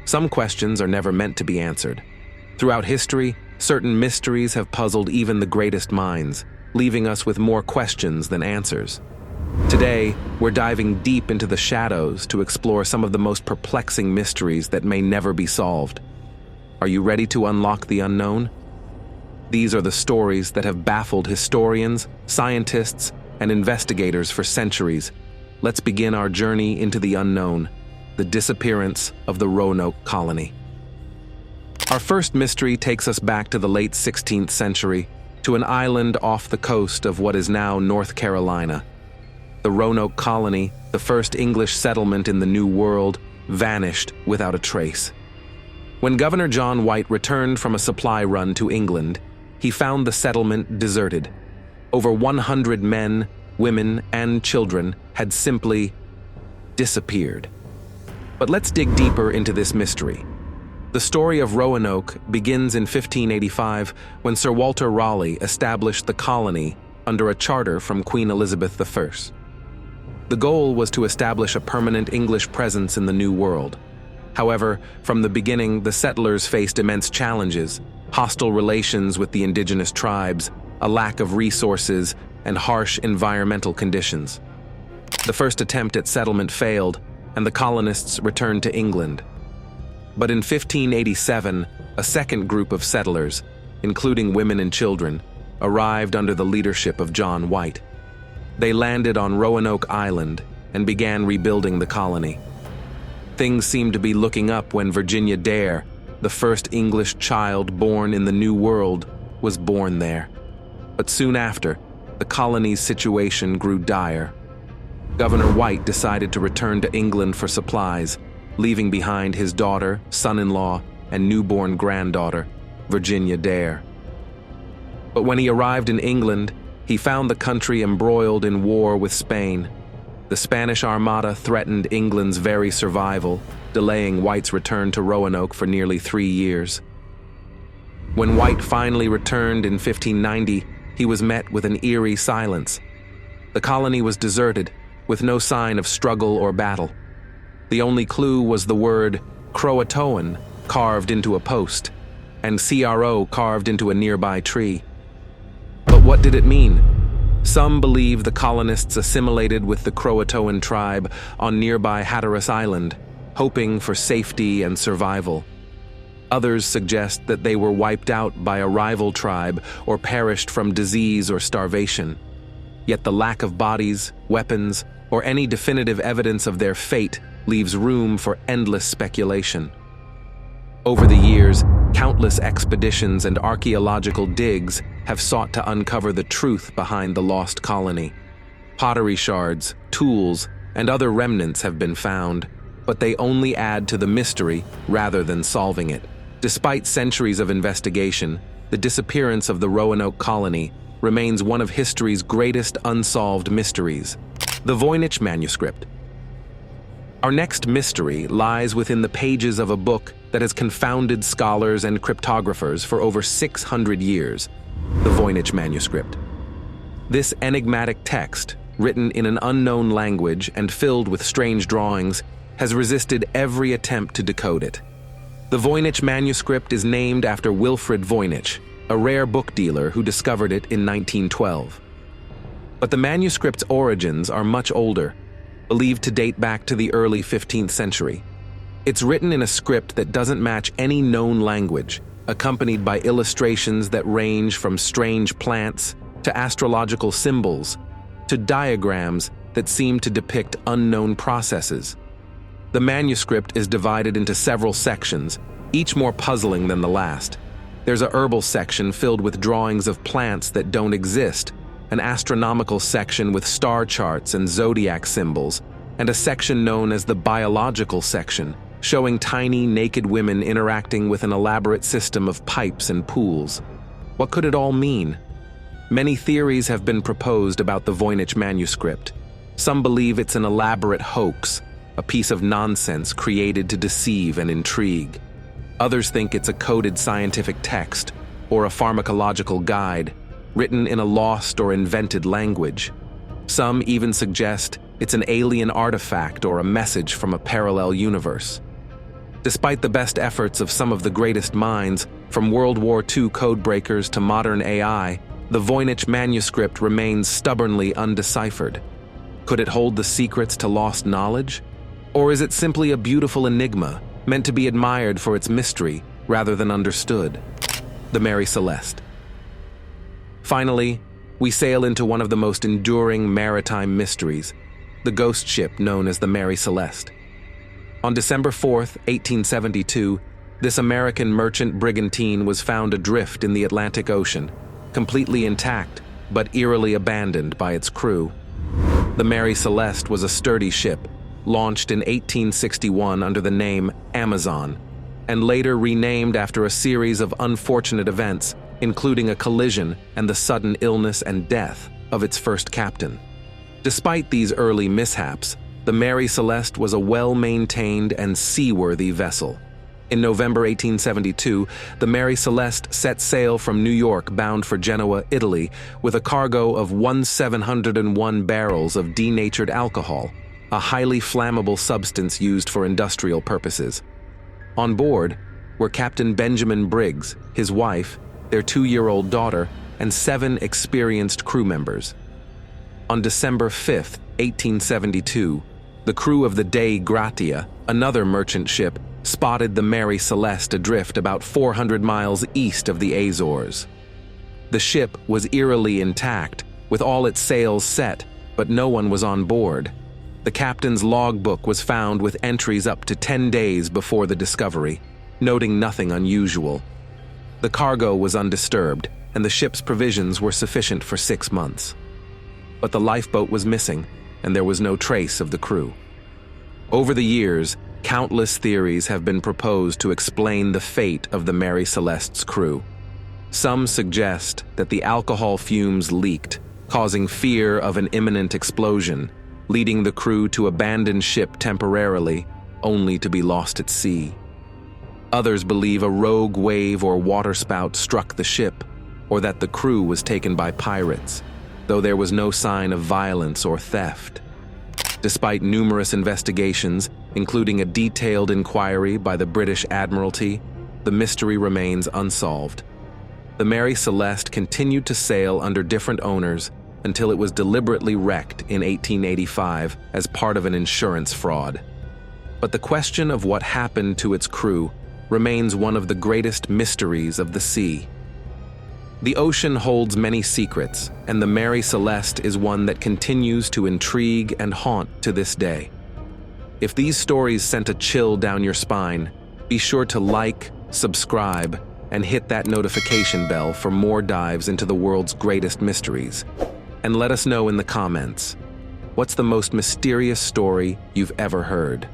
Some questions are never meant to be answered. Throughout history, certain mysteries have puzzled even the greatest minds, leaving us with more questions than answers. Today, we're diving deep into the shadows to explore some of the most perplexing mysteries that may never be solved. Are you ready to unlock the unknown? These are the stories that have baffled historians, scientists, and investigators for centuries. Let's begin our journey into the unknown, the disappearance of the Roanoke Colony. Our first mystery takes us back to the late 16th century, to an island off the coast of what is now North Carolina. The Roanoke Colony, the first English settlement in the New World, vanished without a trace. When Governor John White returned from a supply run to England, he found the settlement deserted. Over 100 men, women, and children had simply disappeared. But let's dig deeper into this mystery. The story of Roanoke begins in 1585 when Sir Walter Raleigh established the colony under a charter from Queen Elizabeth I. The goal was to establish a permanent English presence in the New World. However, from the beginning, the settlers faced immense challenges: hostile relations with the indigenous tribes, a lack of resources, and harsh environmental conditions. The first attempt at settlement failed, and the colonists returned to England. But in 1587, a second group of settlers, including women and children, arrived under the leadership of John White. They landed on Roanoke Island and began rebuilding the colony. Things seemed to be looking up when Virginia Dare, the first English child born in the New World, was born there. But soon after, the colony's situation grew dire. Governor White decided to return to England for supplies, leaving behind his daughter, son-in-law, and newborn granddaughter, Virginia Dare. But when he arrived in England, he found the country embroiled in war with Spain. The Spanish Armada threatened England's very survival, delaying White's return to Roanoke for nearly 3 years. When White finally returned in 1590, he was met with an eerie silence. The colony was deserted, with no sign of struggle or battle. The only clue was the word CROATOAN carved into a post, and CRO carved into a nearby tree. But what did it mean? Some believe the colonists assimilated with the CROATOAN tribe on nearby Hatteras Island, hoping for safety and survival. Others suggest that they were wiped out by a rival tribe or perished from disease or starvation. Yet the lack of bodies, weapons, or any definitive evidence of their fate leaves room for endless speculation. Over the years, countless expeditions and archaeological digs have sought to uncover the truth behind the lost colony. Pottery shards, tools, and other remnants have been found, but they only add to the mystery rather than solving it. Despite centuries of investigation, the disappearance of the Roanoke Colony remains one of history's greatest unsolved mysteries. The Voynich Manuscript. Our next mystery lies within the pages of a book that has confounded scholars and cryptographers for over 600 years, the Voynich Manuscript. This enigmatic text, written in an unknown language and filled with strange drawings, has resisted every attempt to decode it. The Voynich Manuscript is named after Wilfrid Voynich, a rare book dealer who discovered it in 1912. But the manuscript's origins are much older, believed to date back to the early 15th century. It's written in a script that doesn't match any known language, accompanied by illustrations that range from strange plants to astrological symbols to diagrams that seem to depict unknown processes. The manuscript is divided into several sections, each more puzzling than the last. There's a herbal section filled with drawings of plants that don't exist, an astronomical section with star charts and zodiac symbols, and a section known as the biological section, showing tiny, naked women interacting with an elaborate system of pipes and pools. What could it all mean? Many theories have been proposed about the Voynich Manuscript. Some believe it's an elaborate hoax, a piece of nonsense created to deceive and intrigue. Others think it's a coded scientific text or a pharmacological guide, written in a lost or invented language. Some even suggest it's an alien artifact or a message from a parallel universe. Despite the best efforts of some of the greatest minds, from World War II codebreakers to modern AI, the Voynich Manuscript remains stubbornly undeciphered. Could it hold the secrets to lost knowledge? Or is it simply a beautiful enigma, meant to be admired for its mystery rather than understood? The Mary Celeste. Finally, we sail into one of the most enduring maritime mysteries, the ghost ship known as the Mary Celeste. On December 4th, 1872, this American merchant brigantine was found adrift in the Atlantic Ocean, completely intact but eerily abandoned by its crew. The Mary Celeste was a sturdy ship, launched in 1861 under the name Amazon, and later renamed after a series of unfortunate events, including a collision and the sudden illness and death of its first captain. Despite these early mishaps, the Mary Celeste was a well-maintained and seaworthy vessel. In November 1872, the Mary Celeste set sail from New York bound for Genoa, Italy, with a cargo of 1,701 barrels of denatured alcohol, a highly flammable substance used for industrial purposes. On board were Captain Benjamin Briggs, his wife, their 2-year-old daughter, and 7 experienced crew members. On December 5, 1872, the crew of the Dei Gratia, another merchant ship, spotted the Mary Celeste adrift about 400 miles east of the Azores. The ship was eerily intact, with all its sails set, but no one was on board. The captain's logbook was found with entries up to 10 days before the discovery, noting nothing unusual. The cargo was undisturbed, and the ship's provisions were sufficient for 6 months. But the lifeboat was missing, and there was no trace of the crew. Over the years, countless theories have been proposed to explain the fate of the Mary Celeste's crew. Some suggest that the alcohol fumes leaked, causing fear of an imminent explosion, leading the crew to abandon ship temporarily, only to be lost at sea. Others believe a rogue wave or waterspout struck the ship, or that the crew was taken by pirates, though there was no sign of violence or theft. Despite numerous investigations, including a detailed inquiry by the British Admiralty, the mystery remains unsolved. The Mary Celeste continued to sail under different owners until it was deliberately wrecked in 1885 as part of an insurance fraud. But the question of what happened to its crew remains one of the greatest mysteries of the sea. The ocean holds many secrets, and the Mary Celeste is one that continues to intrigue and haunt to this day. If these stories sent a chill down your spine, be sure to like, subscribe, and hit that notification bell for more dives into the world's greatest mysteries. And let us know in the comments, what's the most mysterious story you've ever heard?